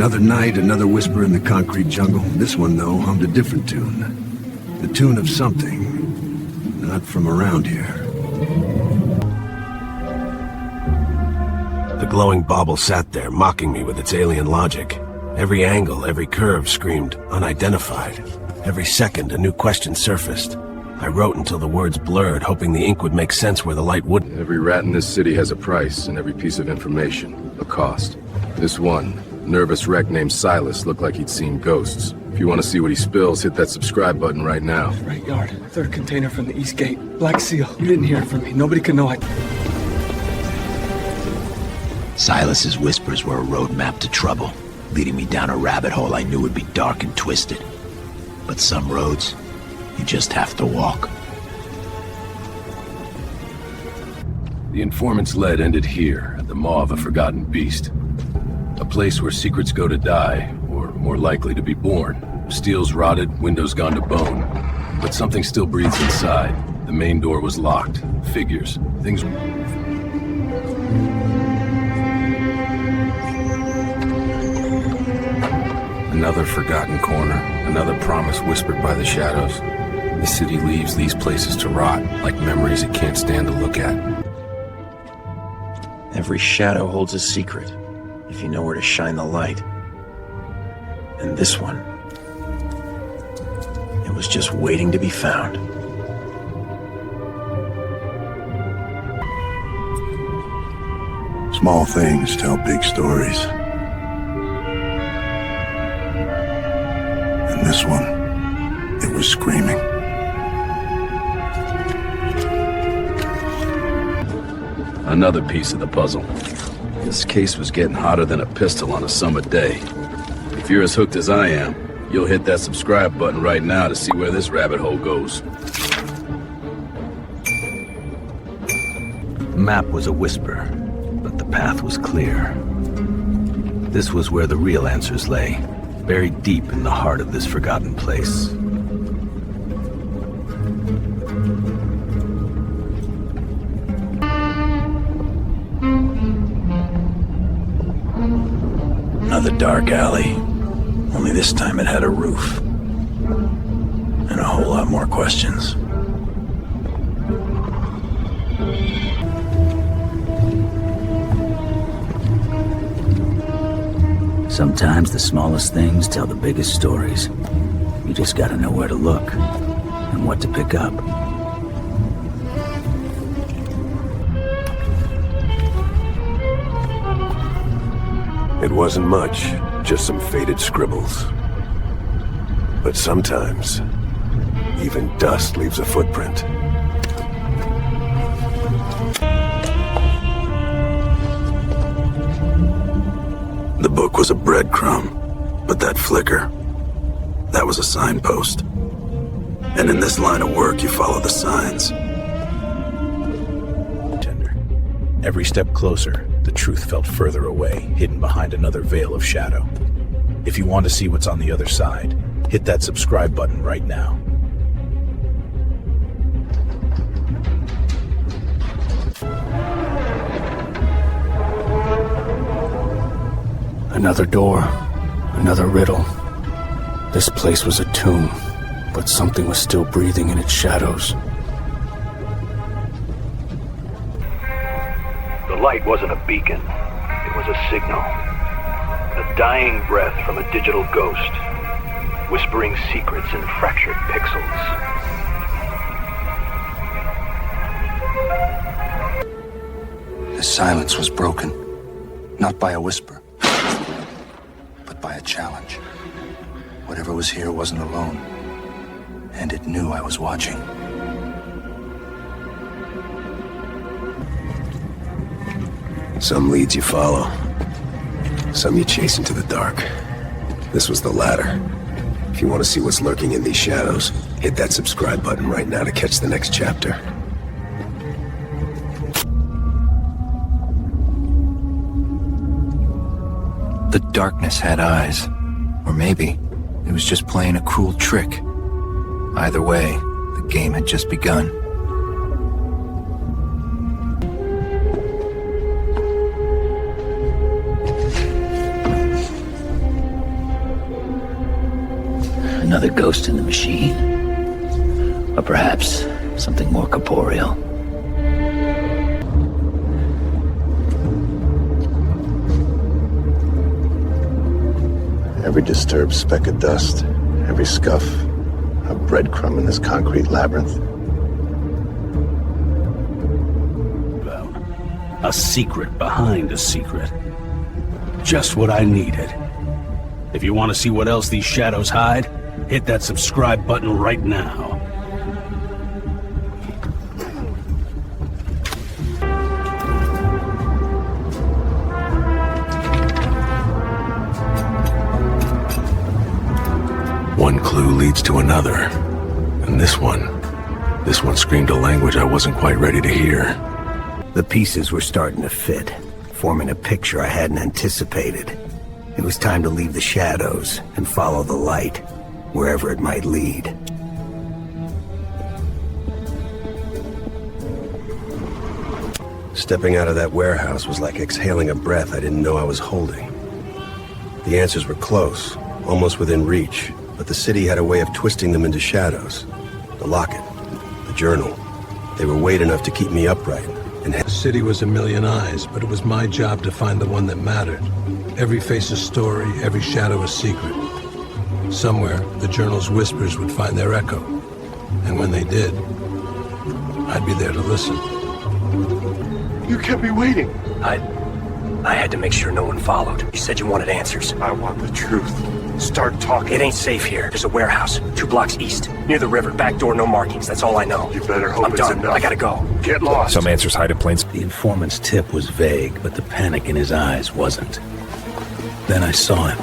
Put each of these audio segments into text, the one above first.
Another night, another whisper in the concrete jungle. This one, though, hummed a different tune. The tune of something, not from around here. The glowing bauble sat there, mocking me with its alien logic. Every angle, every curve screamed unidentified. Every second, a new question surfaced. I wrote until the words blurred, hoping the ink would make sense where the light wouldn't. Every rat in this city has a price, and every piece of information, a cost. This one, nervous wreck named Silas, looked like he'd seen ghosts. If you want to see what he spills, hit that subscribe button right now. Right yard, third container from the east gate. Black Seal. You didn't hear from me. Nobody could know I... Silas's whispers were a roadmap to trouble, leading me down a rabbit hole I knew would be dark and twisted. But some roads, you just have to walk. The informant's lead ended here, at the maw of a forgotten beast. A place where secrets go to die, or more likely to be born. Steel's rotted, windows gone to bone. But something still breathes inside. The main door was locked. Figures. Things... Another forgotten corner. Another promise whispered by the shadows. The city leaves these places to rot, like memories it can't stand to look at. Every shadow holds a secret, if you know where to shine the light. And this one, it was just waiting to be found. Small things tell big stories. And this one, it was screaming. Another piece of the puzzle. This case was getting hotter than a pistol on a summer day. If you're as hooked as I am, you'll hit that subscribe button right now to see where this rabbit hole goes. The map was a whisper, but the path was clear. This was where the real answers lay, buried deep in the heart of this forgotten place. Another dark alley, only this time it had a roof. And a whole lot more questions. Sometimes the smallest things tell the biggest stories. You just gotta know where to look and what to pick up. It wasn't much, just some faded scribbles. But sometimes, even dust leaves a footprint. The book was a breadcrumb, but that flicker, that was a signpost. And in this line of work, you follow the signs. Tender. Every step closer, the truth felt further away, hidden behind another veil of shadow. If you want to see what's on the other side, hit that subscribe button right now. Another door, another riddle. This place was a tomb, but something was still breathing in its shadows. The light wasn't a beacon, it was a signal. A dying breath from a digital ghost, whispering secrets in fractured pixels. The silence was broken, not by a whisper, but by a challenge. Whatever was here wasn't alone, and it knew I was watching. Some leads you follow. Some you chase into the dark. This was the latter. If you want to see what's lurking in these shadows, hit that subscribe button right now to catch the next chapter. The darkness had eyes. Or maybe it was just playing a cruel trick. Either way, the game had just begun. Another ghost in the machine? Or perhaps something more corporeal? Every disturbed speck of dust, every scuff, a breadcrumb in this concrete labyrinth. A secret behind a secret. Just what I needed. If you want to see what else these shadows hide, hit that subscribe button right now. One clue leads to another. And this one screamed a language I wasn't quite ready to hear. The pieces were starting to fit, forming a picture I hadn't anticipated. It was time to leave the shadows and follow the light, wherever it might lead. Stepping out of that warehouse was like exhaling a breath I didn't know I was holding. The answers were close, almost within reach, but the city had a way of twisting them into shadows. The locket, the journal, they were weight enough to keep me upright. And the city was a million eyes, but it was my job to find the one that mattered. Every face a story, every shadow a secret. Somewhere, the journal's whispers would find their echo. And when they did, I'd be there to listen. You kept me waiting. I had to make sure no one followed. You said you wanted answers. I want the truth. Start talking. It ain't safe here. There's a warehouse, 2 blocks east, near the river. Back door, no markings. That's all I know. You better hope I'm it's done. enough. I gotta go. Get lost. Some answers hide in plain sight. The informant's tip was vague, but the panic in his eyes wasn't. Then I saw him.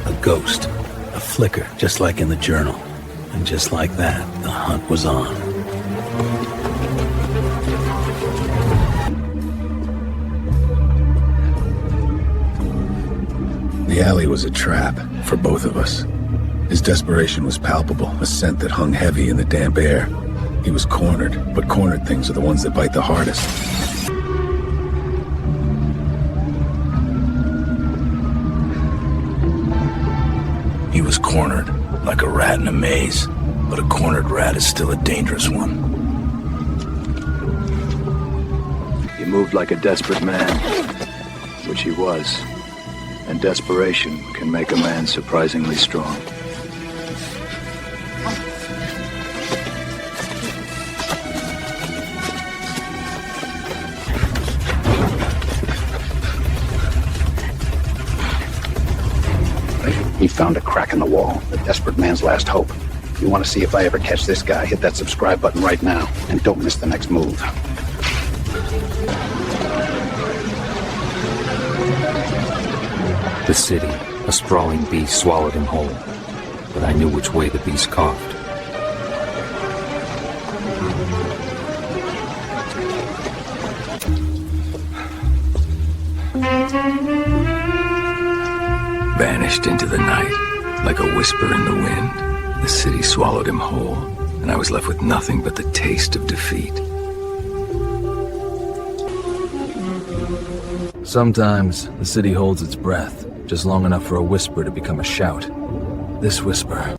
A ghost. A flicker, just like in the journal. And just like that, the hunt was on. The alley was a trap for both of us. His desperation was palpable, a scent that hung heavy in the damp air. He was cornered, but cornered things are the ones that bite the hardest. He was cornered, like a rat in a maze. But a cornered rat is still a dangerous one. He moved like a desperate man, which he was. And desperation can make a man surprisingly strong. He found a crack in the wall, the desperate man's last hope. If you want to see if I ever catch this guy, hit that subscribe button right now, and don't miss the next move. The city, a sprawling beast swallowed him whole, but I knew which way the beast coughed. Vanished into the night, like a whisper in the wind. The city swallowed him whole, and I was left with nothing but the taste of defeat. Sometimes the city holds its breath, just long enough for a whisper to become a shout. This whisper,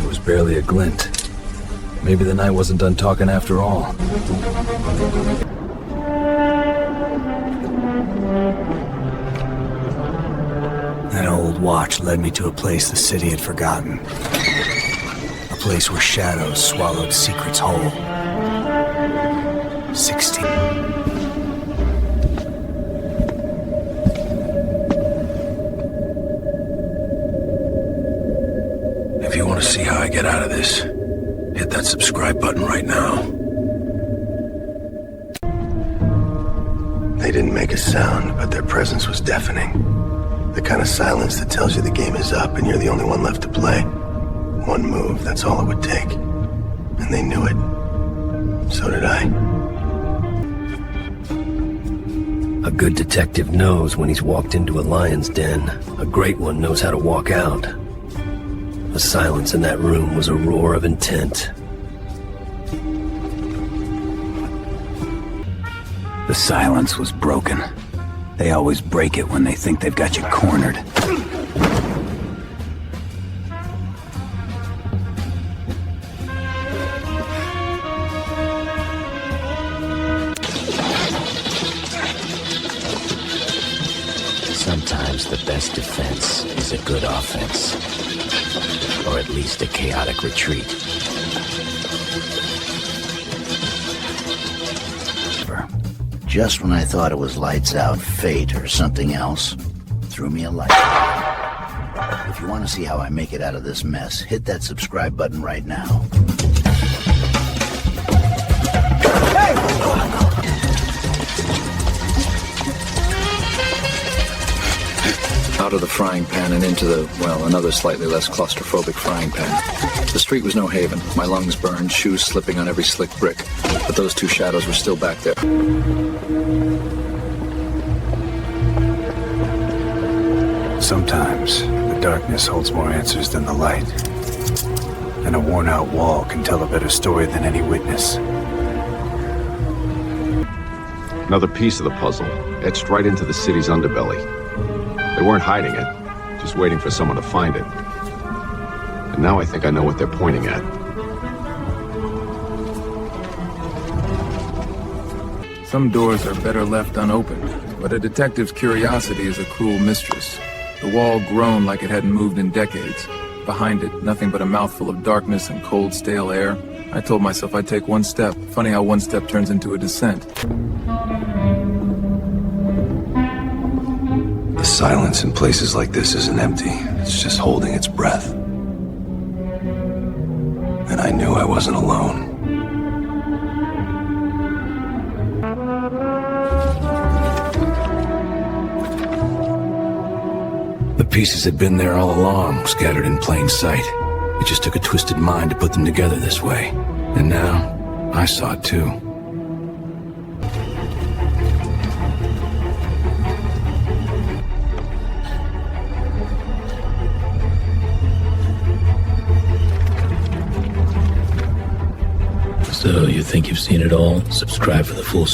it was barely a glint. Maybe the night wasn't done talking after all. That old watch led me to a place the city had forgotten. A place where shadows swallowed secrets whole. 16. If you want to see how I get out of this, hit that subscribe button right now. They didn't make a sound, but their presence was deafening. The kind of silence that tells you the game is up and you're the only one left to play. One move, that's all it would take. And they knew it. So did I. A good detective knows when he's walked into a lion's den. A great one knows how to walk out. The silence in that room was a roar of intent. The silence was broken. They always break it when they think they've got you cornered. Sometimes the best defense is a good offense. Or at least a chaotic retreat. Just when I thought it was lights out, fate or something else threw me a light. If you want to see how I make it out of this mess, hit that subscribe button right now. Out of the frying pan and into another slightly less claustrophobic frying pan. The street was no haven. My lungs burned, shoes slipping on every slick brick. But those two shadows were still back there. Sometimes the darkness holds more answers than the light. And a worn-out wall can tell a better story than any witness. Another piece of the puzzle, etched right into the city's underbelly. They weren't hiding it, just waiting for someone to find it. And now I think I know what they're pointing at. Some doors are better left unopened, but a detective's curiosity is a cruel mistress. The wall groaned like it hadn't moved in decades. Behind it, nothing but a mouthful of darkness and cold, stale air. I told myself I'd take one step. Funny how one step turns into a descent. The silence in places like this isn't empty. It's just holding its breath. And I knew I wasn't alone. The pieces had been there all along, scattered in plain sight. It just took a twisted mind to put them together this way. And now, I saw it too. So, you think you've seen it all? Subscribe for the full